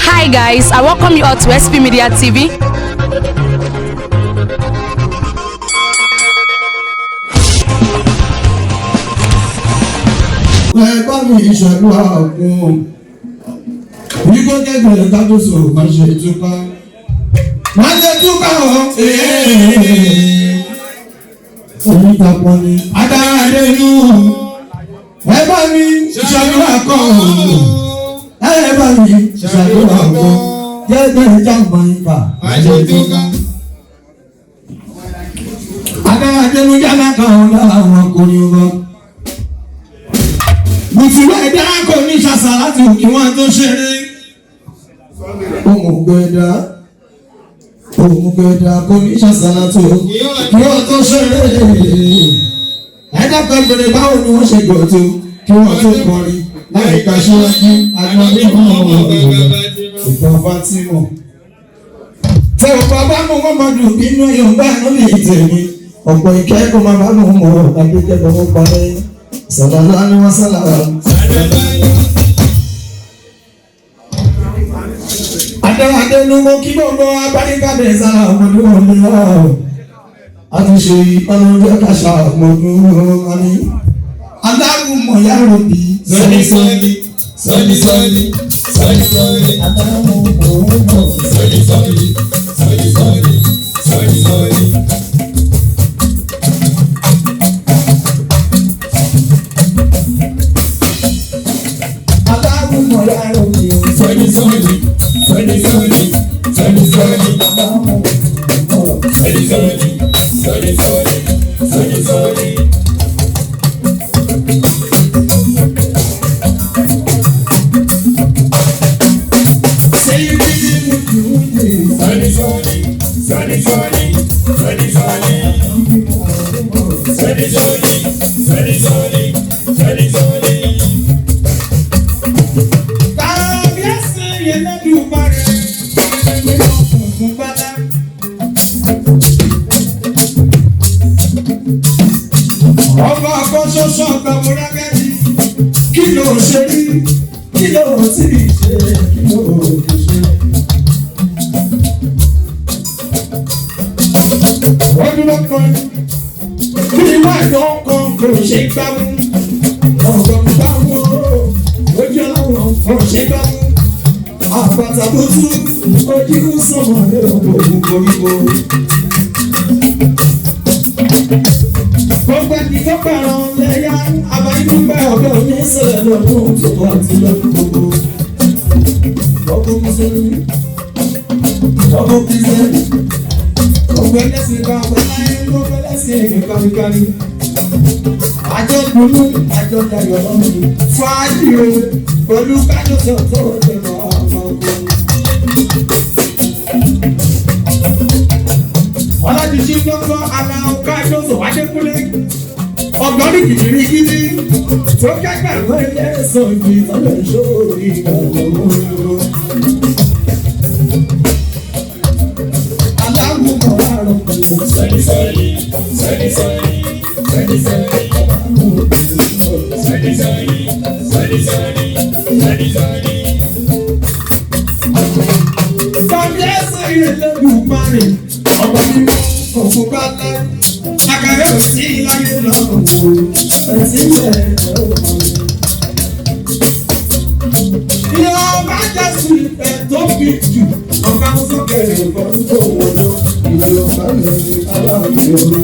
Hi guys, I welcome you all to SP Media TV. Adaradenu, Ebami, Shefiu. Everybody, Shefiu, get the jump on Adaradenu Janaka, Kuriuba. Mutuwa ẹ̀dá kò ní ṣàṣà láti kí wọ́n tó ṣeré. Òmùgbẹ̀dá kò ní ṣàṣà láti kí wọ́n tó ṣeré. Ẹ̀dá pẹ̀lú báwo ni wọ́n ṣe gbọ̀ tó kí wọ́n tó kọrin láì ká ṣíwájú agbọ́dé ọmọ ìgbọ̀n Fátímọ̀. Tẹ ọ̀pọ̀ bá mú mọ́mọ́dù nínú Yorùbá lórí ìtẹ̀mí. Ọ̀pọ̀ ìkẹ́kọ̀ọ́ máa bá mú mọ́ àgbéjẹ́bọ̀ mọ́ parẹ́. Sallallahu alaihi wasallam. Adaradenu mo kí gbogbo abáríkàdé sára ọmọdé ọmọdé náà. A ti ṣe ọlọ́dún kàṣà ọmọdún ọmọdé. Adágún mọ̀ yàrá bí sọ́ni. Adágún mọ̀ sọ́ni. Fuji pẹ̀lú kájọsọ tó jẹ mọ́ ọmọ ogun. Ọlájúṣí lọ́kọ́ Alao kájọsọ Adekunle. Ọgbọ́n kìkìrì gidi tó kẹ́gbẹ̀rún ẹlẹ́sọ̀ ìgbì tọ́lẹ̀ ìṣòro ìgbàlọ́wọ́. Aláwọ̀ mọ̀ àrùn pẹ̀lú sẹ́ni. Kàbíyèsí Elédùmarè, ọ̀pọ̀ nínú òkú bá lẹ́. Àkàrà òsì láyé lọ́rùn wò, ẹ̀sìn bẹ̀rẹ̀ lọ́rùn. Ìyá ọba Jésù ìfẹ́ tó fi jù, ọba ń sókè ìbọn tó wọ̀ lọ. Ìwé ọba lè rí aláàbò orí.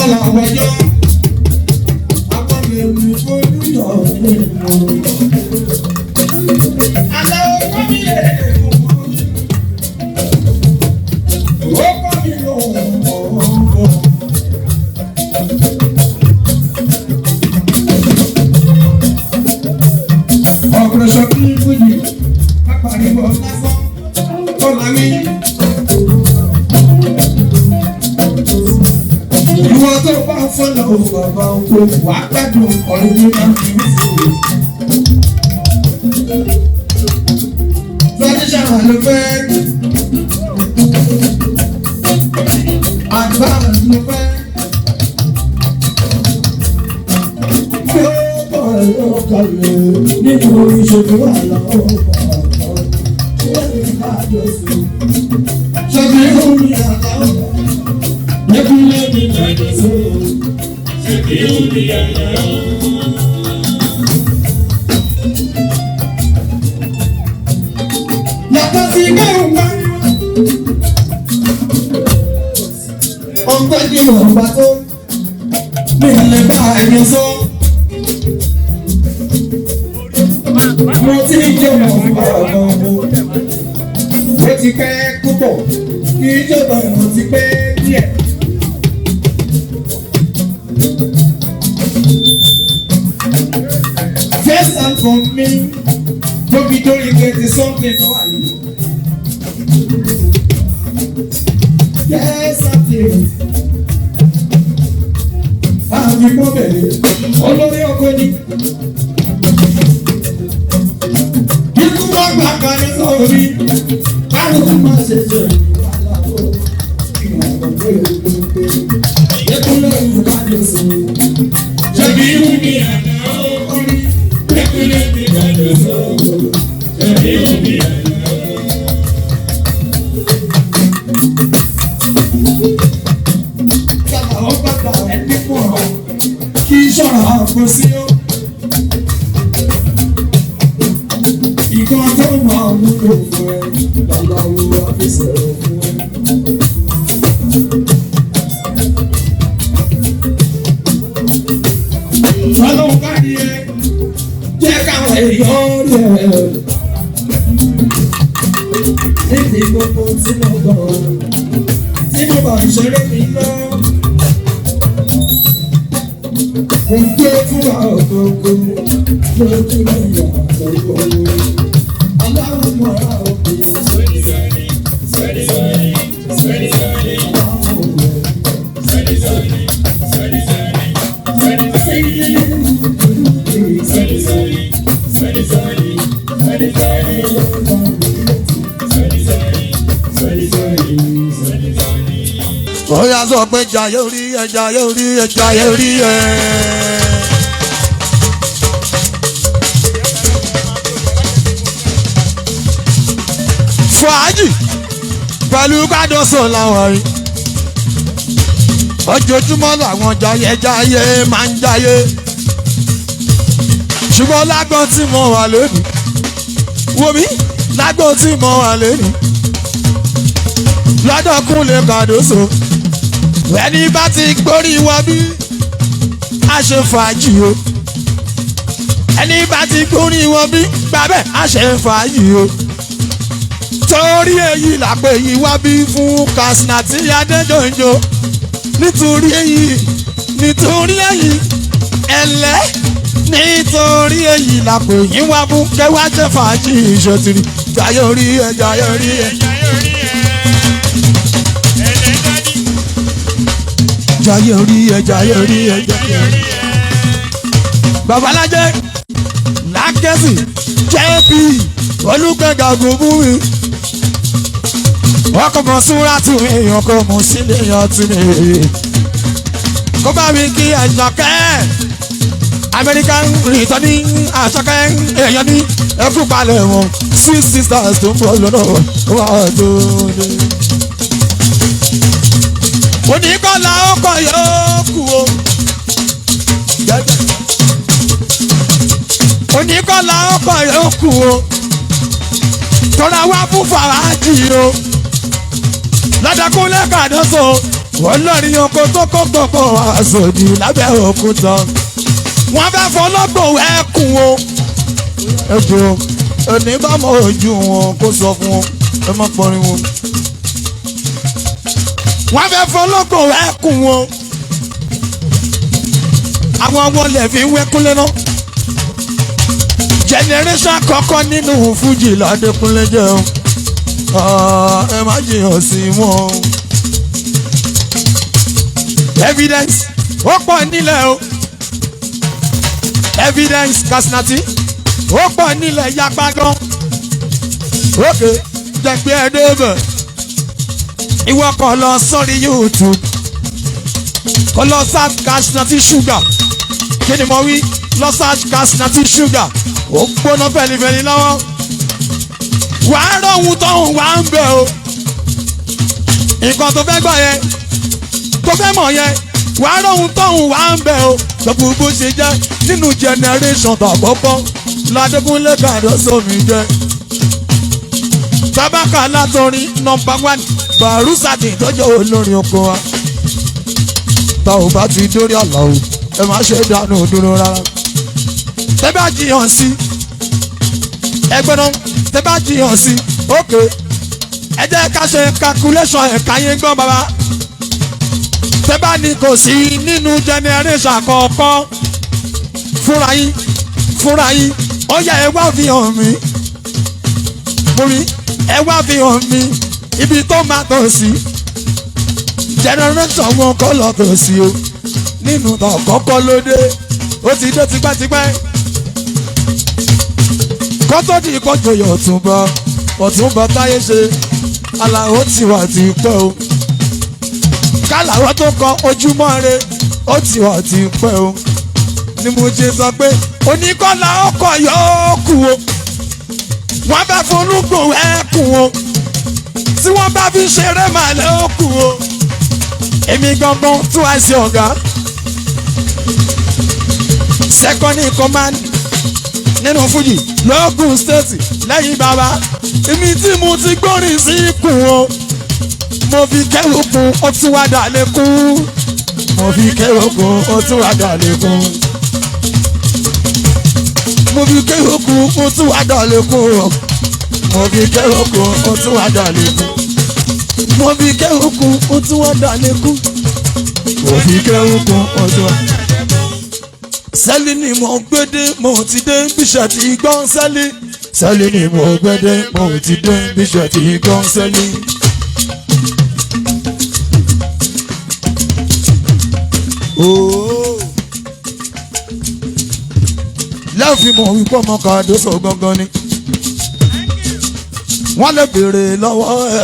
sọ̀rọ̀ àwọ̀jọ́. Akọ́lẹ̀ mi fojú yọ̀ nínú. Alẹ́ ọkọ mi lè mú. Ó kọ́ mi lóhùn ọ̀hún. Ọ̀pọ̀lọpọ̀ kí ní Fuji, apàrìbọ̀ lásán, tó láwí. Ìwọ tó bá fọ́nà bàbá oko, wà á gbádùn ọ̀rẹ́ ní àfihàn. Traditional ló fẹ́. Advance ló fẹ́. Nínú ìṣòro àlọ́ ṣẹ́bi omi àlọ́ Adekunle mi lọ́dọ̀ sí ṣẹ́bi omi àlọ́. Yàtọ̀ sí kẹ́hùn pariwo ọgbẹ́ ní ọ̀gbà tó mi lè bá ẹni sọ. Mo ti ń jọmọ ọmọ mo ti pẹ́ púpọ̀ kí jọmọ mo ti pẹ́ díẹ̀. First and for me, no be dori get something to wà yìí. Yes, something. Àbí mo bẹ̀rẹ̀ olórí ọkọ ni. Ikú bá gbà kan ní sórí, báwo ni máa ṣe jẹ Alao? Ìgbàgbọ́ pé Adekunle ìgbà ló sọ. Ṣebí omi Alao orí, Adekunle ìgbà ló sọ. Ṣebí omi Alao. Sábà ó bàbá ẹni pọ̀ kí sọ̀rọ̀ àpò sí ó. Ìkan tó máa wúlò fún ẹ, Alao wá fi sọ̀rọ̀ fún ẹ. Ọlọ́run káàdì ẹ, jẹ́ káwọn èèyàn rí ẹ. Níbi gbogbo tí mo gbọ́, tí mo bá ìṣeré mi lọ. Mo gbé fún àkókò lójú ìyá àtọ̀kọ̀. Alao mọ̀ra òkè. Oya sọ pé jayé orí ẹ, jayé orí ẹ, jayé orí ẹ. Fàájì pẹ̀lú kádọ́sọ̀ làwọn rí. Ojoojúmọ́ làwọn jayé máa ń jayé. Ṣùgbọ́n lágbọ́n tí mo wà lónìí, wò mí lágbọ́n tí mo wà lónìí. Lọ́dọ̀kúnlé kàdóso. Ẹni bá ti gbórí wọ bí a ṣe fàájì o. Ẹni bá ti gbórí wọ bí gbàbẹ́ a ṣe fàájì o. Torí èyí làpè yìí wá bí fún Katsina tí Adéjọ́njọ. Nítorí èyí ẹlẹ́. Nítorí èyí làpè yìí wá fún kẹwàá ṣe fàájì ìṣòtìrì. Jayé orí ẹ, jayé orí ẹ. Jayé orí ẹ, jayé orí ẹ, jayé orí ẹ. Babalájẹ Lákẹ́sì JP Olúgbẹ̀ngà Gòbúmi. Wọ́n kọ́ mọ súnra tún èèyàn kọ́ mọ sílé èèyàn tún ní. Kó bá mi kí Àṣàkẹ́ American returning Àṣàkẹ́ èèyàn ní ẹkú palẹ̀ wọn. Sweet sisters tó ń bọ̀ lọ́nà wà tó dé. Oníkọ́lá ọkọ̀ yóò kú o. Oníkọ́lá ọkọ̀ yóò kú o. Tọ́lá wá fún fàájì o. Lọ́dọ̀kúnlé kàdóso. olórin oko tó kó gbogbo àsòdì lábẹ́ òkúta wọ́n fẹ́ fọlọ́gbò ẹkùn o ẹ̀jọ̀ ẹni bá mọ ojú wọn kó sọ fún wọn ẹ má pọrin wọn. wọ́n fẹ́ fọlọ́gbò ẹkùn wọn àwọn wọlé fi wẹ́kúnlé náà generation àkọ́kọ́ nínú Fuji l'Adekunle jẹ́ o ẹ má jiyàn sí wọn. Evidence ó pọ̀ nílẹ̀ o evidence Kasinati ó pọ̀ nílẹ̀ yapa gan. ókè jẹ̀gbẹ́ ẹ̀dẹ́bẹ̀ ìwọ kọ lọ sórí YouTube kọ lọ search Kasinati sugar kí ni mo wí lọ search Kasinati sugar ó gbóná fẹ̀lifẹ̀li lọ́wọ́ wàá rọ̀hún tọ́hún wàá ń bẹ̀ o nǹkan tó fẹ́ gbọ́ yẹn tó fẹ́ mọ̀ yẹn wàá rọ̀hún tọ́hún wàá ń bẹ̀ o gbogbo bó ṣe jẹ́ nínú generation tàkọ́kọ́ l'Adekunle Kàdọ́sọ̀mí jẹ́ tabaka látọrin #1 Barusati tọ́jọ́ olórin oko wa tá ò bá ti dórí Alao ẹ má ṣe dànù dúró rárá tẹ́ bá jiyàn sí ẹgbẹ́ náà tẹ́ bá jiyàn sí ókè ẹ jẹ́ ká ṣe calculation ẹ̀ka yẹn gbọ́n bàbá tẹ́ bá ní kò sí nínú generation àkọ́kọ́ fúnra yín ó yẹ ẹ wá fi hàn mí mo rí ẹ wá fi hàn mí ibi tó máa tọ̀ sí generation wọn kọ́ lọ tọ̀ sí o nínú tọ̀kọ́kọ́ lóde ó ti dé tipẹ́tipẹ́ kọ́tọ́ di ìkọ́jọyọ̀ ọ̀túnba táyé ṣe Alao ti wà ti pẹ́ o kálàwọ́ tó kọ ojúmọ́ re ó ti wà ti pẹ́ o ni mo ṣe sọ pé oníkọ́lá ọkọ̀ yóò kú o wọ́n bá folúgbò ẹ̀kún o tí wọ́n bá fi ṣeré màlẹ́ ó kú o èmi gangan tún àìsí ọ̀gá second in command nínú Fuji lóògùn state lẹ́yìn bàbá èmi tí mo ti gbórin sí ikùn o mo fi kẹ́rù kun ó tún wá dà lẹ́kún mo fi kẹ́rù kun ó tún wá dà lẹ́kún mo fi kẹ́rù kun ó tún wá dà lẹ́kún mo fi kẹ́rù kun ó tún wá dà lẹ́kún mo fi kẹ́rù kun ó tún wá dà lẹ́kún mo fi kẹ́rù kun ó tún wá. Sẹ́lí ni mo gbédé mo ti dé bíṣẹ̀ tí gbọ́n sẹ́lí. Sẹ́lí ni mo gbédé mo ti dé bíṣẹ̀ tí gbọ́n sẹ́lí. Lẹ́ẹ̀fin mọ̀ wípé ọmọ Kàdọ́sọ̀ gangan ni. Wọ́n lè béèrè lọ́wọ́ ẹ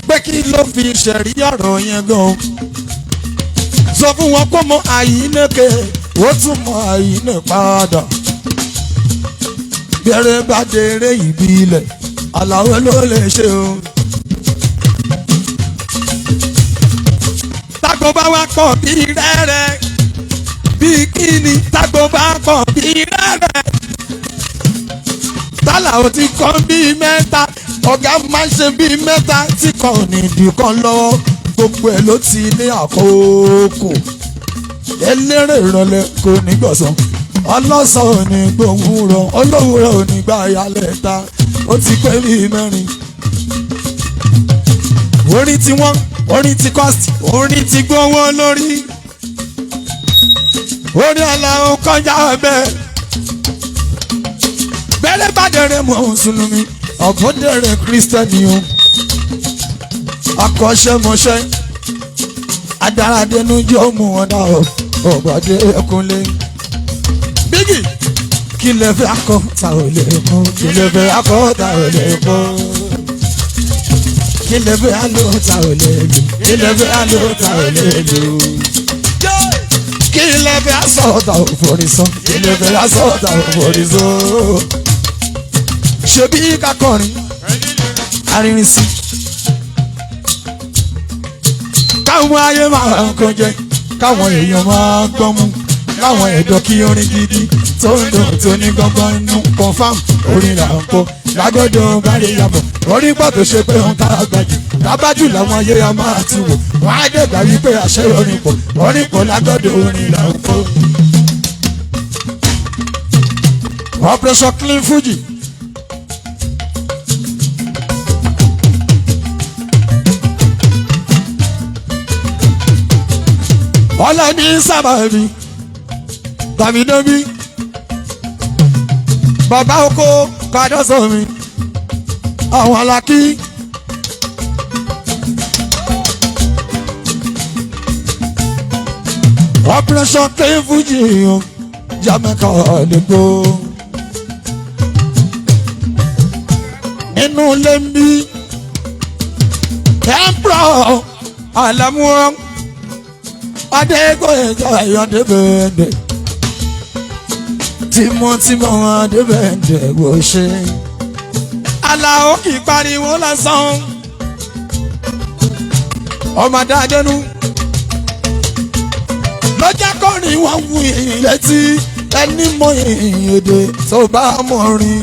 pé kí ló fi ṣẹ̀rí ọ̀rọ̀ yẹn gan-an. Sọ fún wọn kó mọ àyínéke ó tún mọ àyíné padà bẹ̀rẹ̀ bá dèrè ìbílẹ̀ Alao ló lè ṣe o. Tágbó bá wá pọ̀ bí rẹ́rẹ́ bí kíni tágbó bá pọ̀ bí rẹ́rẹ́ Alao ti kọ́ bí mẹ́ta ọ̀gá máa ń ṣe bí mẹ́ta tí kò ní ìdí kan lọ́wọ́ gbogbo ẹ̀ ló ti ní àkókò eléré ìrọ̀lẹ́ kò ní gbọ̀sán ọlọ́sàn ò ní gbòwúrọ̀ olówúrọ̀ ò ní gbà yálẹ̀ ta ó ti pé bí mẹ́rin. orin tí wọ́n orin tí cost orin tí gbówó lórí orin Alao kọjá bẹ́ẹ̀ bẹ́rẹ̀ bá dẹ̀rẹ̀ mùsùlùmí ọ̀bọ̀dẹ̀rẹ̀ kírísítẹ́nì o akọ́ṣẹ́mọṣẹ́ Adaradenu jọ mú wọn dá Adekunle. Bígì kí lè fẹ́ akọ ta ò lè mú kí lè fẹ́ akọ ta ò lè mú kí lè fẹ́ alo ta ò lè lù kí lè fẹ́ alo ta ò lè lù kí lè fẹ́ aṣọ ta ò forí sọ kí lè fẹ́ aṣọ ta ò forí sọ. Ṣebí kakọrin arìnrìn sí. Káwọn ayé máa kọ jẹ káwọn èèyàn máa gbọ́ mú láwọn ẹ̀dọ́ kí orin gidi tó ń dùn tó ní gbọ́ngbọ́n inú confam orin là ń kó lágọ́dọ̀ báyìí yàbọ̀ orí pọ̀ tó ṣe pé òun tá a gbàjù lábájú làwọn ayé a máa ti wò wọ́n á dẹ̀gbà wípé àṣẹ orin pọ̀ lágbọ́dọ̀ orin là ń kó. Operation Clean Fuji. Ọlọ́ni sábàbí tàbídọ́bí bàbá oko kádọ́sọ̀ mi àwọn alákí. Operation Clean Fuji Jamaica lẹ́gbọ́ nínú lẹ́mbí Emperor Alamuwa Adekunle Ayọ̀débẹ̀ndẹ̀ tímọ́tímọ́ Adébẹ̀ndẹ̀ wò ṣe. Alao kì í pariwo lásán ọmọ Adaradenu lọ́jà kọrin wọn wù yìnyín létí ẹni mọ yìnyín èdè tó bá mọ̀ rin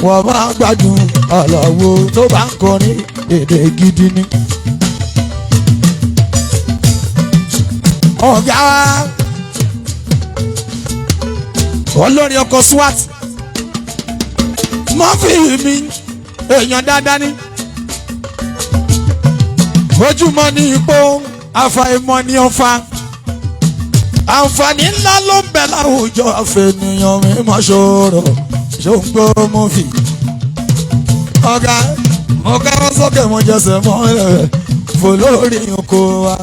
wọ́n máa gbádùn Alao tó bá ń kọrin èdè gidi ni. Ọ̀gá olórin ọkọ̀ SWAT mọ́fì mi èèyàn dáadáa ní ojúmọ́ ní ipò àfàìmọ̀ ní ọ̀fà àǹfààní ńlá ló ń bẹ láwùjọ àfẹnìyàn mímọ́ ṣòro ṣòǹgbò mọ́fì. Ọ̀gá mo káwọ́ sókè mo jẹsẹ̀ mọ́ ẹ̀ fò lórí oko wa.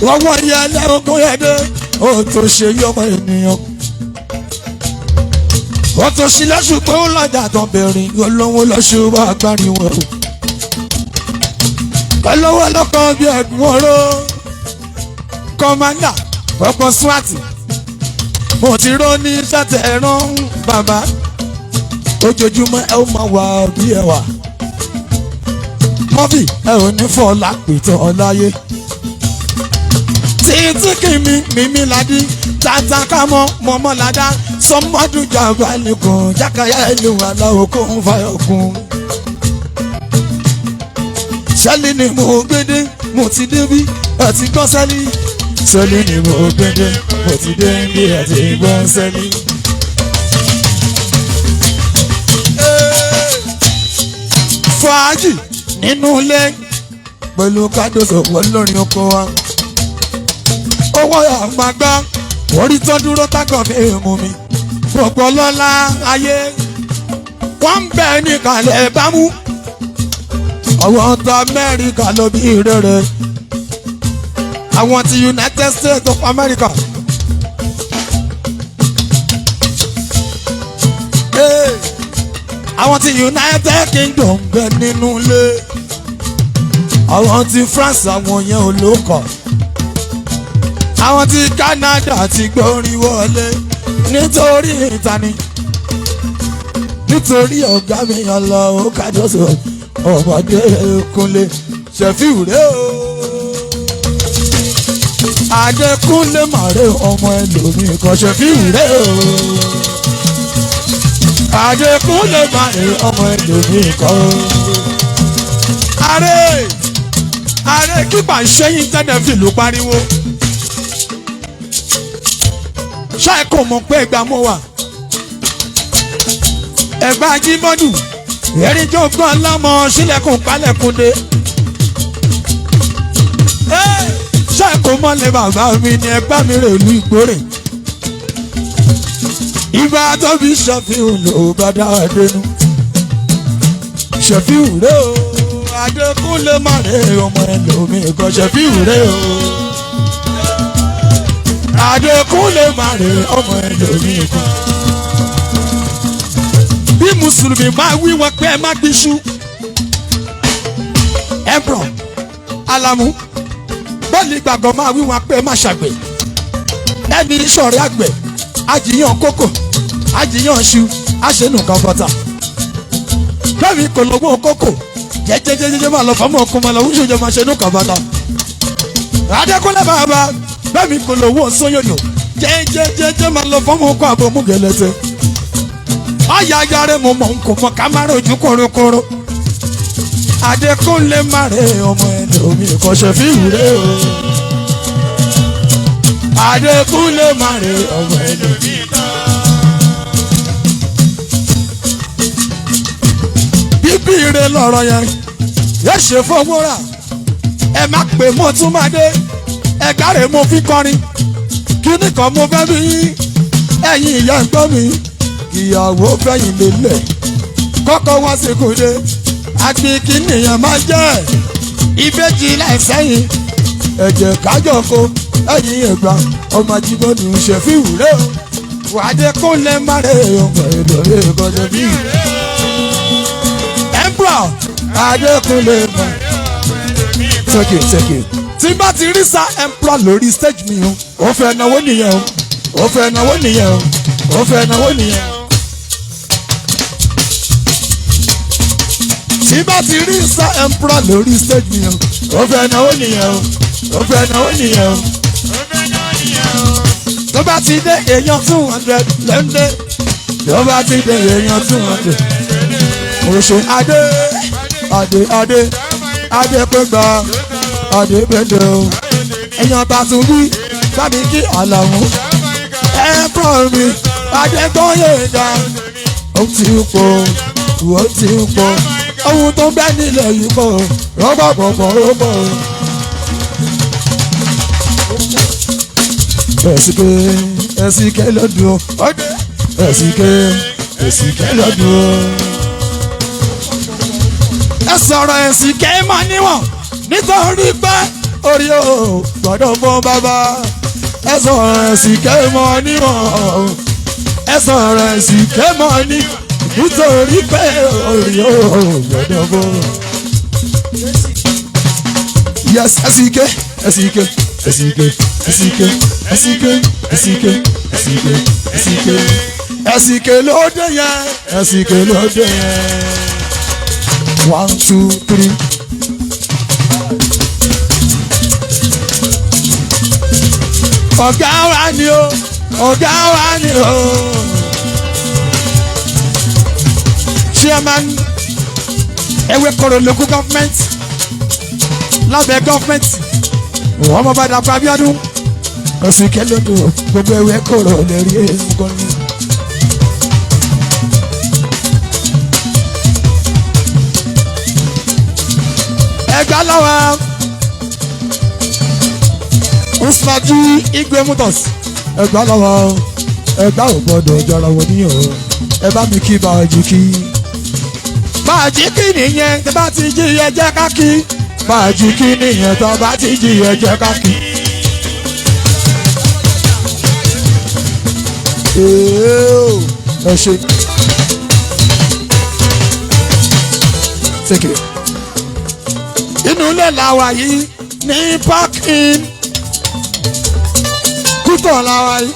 Wọ́n yẹ lẹ́rọ̀gún yẹ́dẹ́ ó tó ṣe yọmọ ènìyàn. Ó tó ṣe lọ́sùn pé ó lọ́jà tán bẹ̀rẹ̀ olówó lọ́sùn bá gbárí wọn. Olówó lọ́kàn bí ẹ̀gbọ́n oró. Kọ́mándà ọkọ̀ SWAT. Mo ti ró ní sátẹ̀ ẹ̀rán bàbá. Ojoojúmọ́ ẹ ó máa wà bí ẹwà. Mọ́fì ẹ ò ní fọ́ lápìtàn ọláyé. Títí kì mímí ládí tata kámọ́ mọ́mọ́ ládá sọmọdún jàmbá nìkan jákàyà ìlú Alao kó ń fayọ̀ kún. Sẹ́lí ni mo gbédé mo ti débí àti gbọ́ sẹ́lí. Sẹ́lí ni mo gbédé mo ti débí àti gbọ́ sẹ́lí. Fàájì nínú ilé pẹ̀lú kádọ́sọ̀ wọ́n lórin oko wa. Owó àgbàgbà orí tó dúró tákàn fi mú mi gbogbo lọ́la ayé wọ́n ń bẹ ní kalẹ̀ bámú àwọn tó Amẹ́ríkà ló bí rere àwọn ti United States of America àwọn ti United Kingdom bẹ nínú ilé àwọn ti France àwọn yẹn ò lókọ̀. Àwọn tí Canada ti gbórí wọlé nítorí ìtani nítorí ọ̀gá mi Alao kájọ́sọ ọmọdé Adekunle Shefiu rẹ o. Adekunle màrè ọmọ ẹlòmíì kan Shefiu rẹ o. Adekunle màrè ọmọ ẹlòmíì kan. Ààrẹ kípa ṣẹ́yìn tẹ́lẹ̀ fìlú pariwo. Ṣáà kò mọ̀ pé ìgbà mo wà ẹ̀gbá Jímọ́dù ẹ̀rí tó gbọ́n lọ́mọ sílẹ̀kùn pálẹ̀kùndé. Ṣáà kò mọ̀lẹ́ bàbá mi ni ẹgbá mi rè lu ìgbórè. Ìgbà tó bí Shefiu ló bá Adaradenu. Shefiu rè o Adekunle màrè ọmọ ẹlòmíì kan Shefiu rè o. Adekunle màrè ọmọ ẹlòmíì kan. Bí Mùsùlùmí máa wí wọn pé ẹ má gbíṣú. Emperor Alamu bọ́ọ̀lì gbàgbọ́ máa wí wọn pé ẹ má ṣàgbẹ̀. Ẹni sọ̀rọ̀ àgbẹ̀ àjìyàn kókò àjìyàn ṣu àṣẹnù kan bọ́tà. Bẹ́ẹ̀ni kò lọ́wọ́ kókò jẹ́jẹ́jẹ́jẹ́ máa lọ fọ́mọ́ ọkùnrin máa lọ wúṣọ jẹ́ máa ṣẹnù kan bọ́tà. Adekunle bàbá bẹ́ẹ̀ni kò lọ́wọ́ sóyòyò jẹ́jẹ́jẹ́jẹ́ máa lọ fọ́mọ́ ọkọ̀ àbọ̀ mú gẹ̀lẹ́tẹ̀. ayáyáre mo mọ̀ nkò mọ̀ ká má rojú korokoro Adekunle má re ọmọ ẹni omi kò Shefiu re o Adekunle má re ọmọ ẹni omi bíbí ire lọ́rọ̀ yẹn yẹ ṣe fowó rà ẹ má pè mo tún má dé ẹ̀ka rẹ̀ mo fi kọrin kíní kan mo fẹ́ bí yín ẹ̀yin ìyá ń gbọ́ mi ìyàwó fẹ̀yìn lélẹ̀ kọ́kọ́ wá sí kùdé àti kíní yẹn máa jẹ́ ìbejì láìsẹ́yìn ẹ̀jẹ̀ kájọ ko ẹ̀yìn ẹ̀gbà ọmọ Ajíbọ́dù Shefiu rẹ̀ o Adekunle má re ọmọ ìdòwé kò Shefiu Emperor Adekunle má take it tí n bá ti rí sa Emperor lórí stage mi o ó fẹ́ náwó nìyẹn o ó fẹ́ náwó nìyẹn o ó fẹ́ náwó nìyẹn o. tí n bá ti rí sa Emperor lórí stage mi o ó fẹ́ náwó nìyẹn o ó fẹ́ náwó nìyẹn o. tó bá ti dé èèyàn 200 lẹ́ńdẹ́ tó bá ti dé èèyàn 200 mo ṣe adé pé gbà. Adébẹ̀dẹ̀ o èèyàn bá tún wí bábí kí Alao Emperor mi Adégbóyè dá ó ti pọ̀ ohun tó bẹ́ nílẹ̀ yìí pọ̀ rọ́pọ̀. Ẹ̀sìnkẹ́ lọ́dún ẹ̀sìnkẹ́ lọ́dún ẹ sọ̀rọ̀ ẹ̀sìnkẹ́ mọ́ níwọ̀n nítorí pé orí o gbọ́dọ̀ fún bàbá ẹ sọ̀rọ̀ ẹ̀sìnkẹ́ mọ́ níwọ̀n ẹ sọ̀rọ̀ ẹ̀sìnkẹ́ mọ́ níwọ̀n nítorí pé orí o gbọ́dọ̀ fún. Yes, ẹ̀sìnkẹ́ ló dé yẹn 1 2 3. Ọ̀gá wa ni o Chairman Ewekoro local government lábẹ́ government wọ́n mọ̀ bá Dàpọ̀ Abíọ́dún Ẹ̀sìnkẹ́ lọ́dún gbogbo Ewekoro lè rí èyí gan ni. Ẹgbẹ́ lọ́wọ́ Usmaju Igwe Motors ẹgbẹ́ lọ́wọ́ ẹgbẹ́ ò gbọ́dọ̀ jọra wọn níyàn ẹ bá mi kí Bàjí kí nìyẹn tó bá ti jí ẹ jẹ́ ká kí Bàjí kí nìyẹn tó bá ti jí ẹ jẹ́ ká kí. Ẹ ṣe take it. Inú ilé làwà yìí ní parking Kútọ̀ làwà yìí.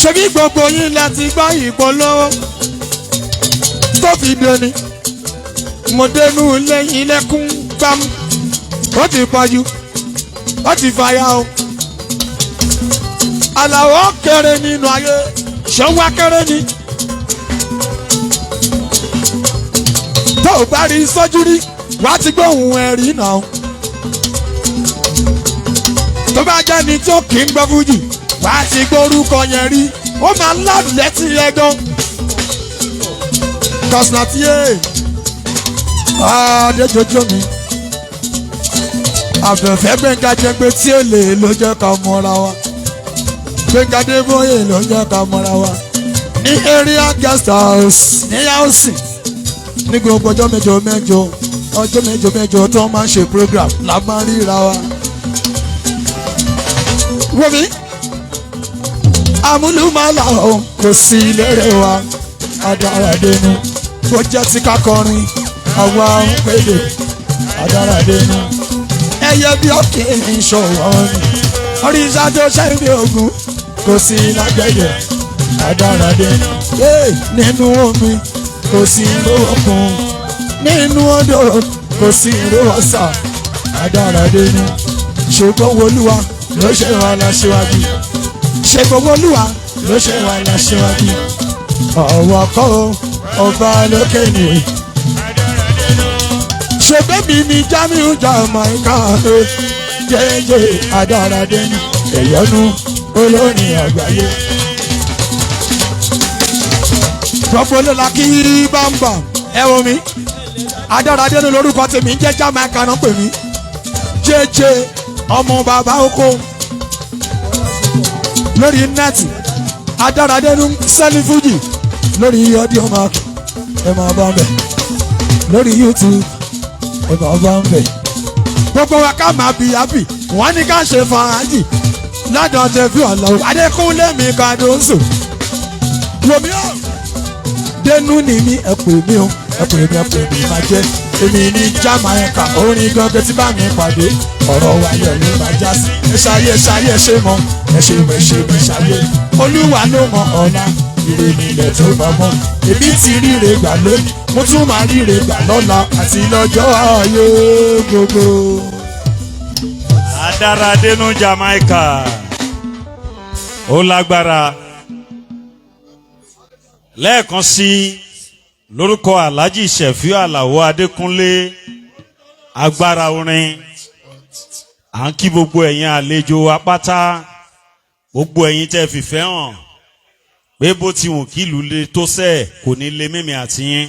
Ṣebí gbogbo yín láti gbọ́ ìpolówó tó fi dẹni. Mo dénú lẹ́yìn lẹ́kún gbám. Ó ti pọ̀jù, ó ti fàyà o. Alao kéré nínú ayé, ṣọ́wá kéré ni. Tó o bá rí sójú rí, wá ti gbóhùn ẹ̀rí náà. Tó bá jẹ́ ni tó kì í gbọ́ Fuji, wá ti gbórúkọ yẹn rí. Ó máa ń ládùn létí ẹ gan. Kọ̀sìnàtìyé Adéjọjọ́ mi. Àbẹ̀fẹ́ Gbẹ̀ngà Jẹ́gbẹ́ tí èlé ló jẹ́ ká mọ́ra wa. Gbẹ̀ngà Adébóyè ló jẹ́ ká mọ́ra wa. Ní area guest house ní Yáòsì. Ní gbogbo ọjọ́ mẹ́jọ tó máa ń ṣe program la máa ń ríra wa. Wọ́n mi amúlùmọ́lá ọ̀hún kò sí lérè wa Adaradenu kò jẹ́ ti ká kọrin àwa ń pèdè Adaradenu ẹyẹ bí òkè ìṣòwò ni oríṣà tó ṣẹ́yìn ogun kò sí lágbẹ̀dẹ̀ Adaradenu nínú omi kò sí lókun nínú odò kò sí lọ́sà Adaradenu ṣùgbọ́n Olúwa ló ṣe wà láṣíwájú. Ṣègbówó Olúwa ló ṣe wà láṣíwájú ọ̀wọ́ kọ́ ọba lókè ni. ṣègbè mi ni Jamiu Jamaica jẹ́jẹ́ Adaradenu ẹ̀yọ́nú olórin àgbáyé. Prọfọlọ́lá kí bámbà ẹ wo mi Adaradenu lórúkọ tèmi ń jẹ́ Jamaica náà pè mí jẹ́jẹ́ ọmọ bàbá oko lórí nẹ́ẹ̀tì Adaradenu sẹ́ni Fuji lórí audio mark ẹ máa bá ń bẹ̀ lórí YouTube ẹ máa bá ń bẹ̀. Gbogbo wa ká máa bí happy wọ́n ní ká ṣe fàájì ládàá Shefiu Alao Adekunle mi ká ló ń sùn. Lomi ọ̀ Denu ni mi ẹ pè mí o ẹ pè mí máa jẹ́ èmi ní Jamaica orin gangan tí bá mi pàdé ọ̀rọ̀ wáyọ̀ ló máa já sí. ẹ ṣayé ṣe mọ ẹ ṣe ṣayé Olúwa ló mọ ọ̀la ire nílẹ̀ tó bá mọ́ èmi ti ríre gbà lónìí mo tún máa ríre gbà lọ́la àti lọ́jọ́ ayé gbogbo. Adaradenu Jamaica ó lágbára lẹ́ẹ̀kan sí lórúkọ Alhaji Shefiu Alao Adekunle agbára orin à ń kí gbogbo ẹ̀yin àlejò apáta gbogbo ẹ̀yin tẹ́ fìfẹ́ hàn pé bó ti wù kí ìlú le tó sẹ́ẹ̀ kò ní lé mímì àti yín.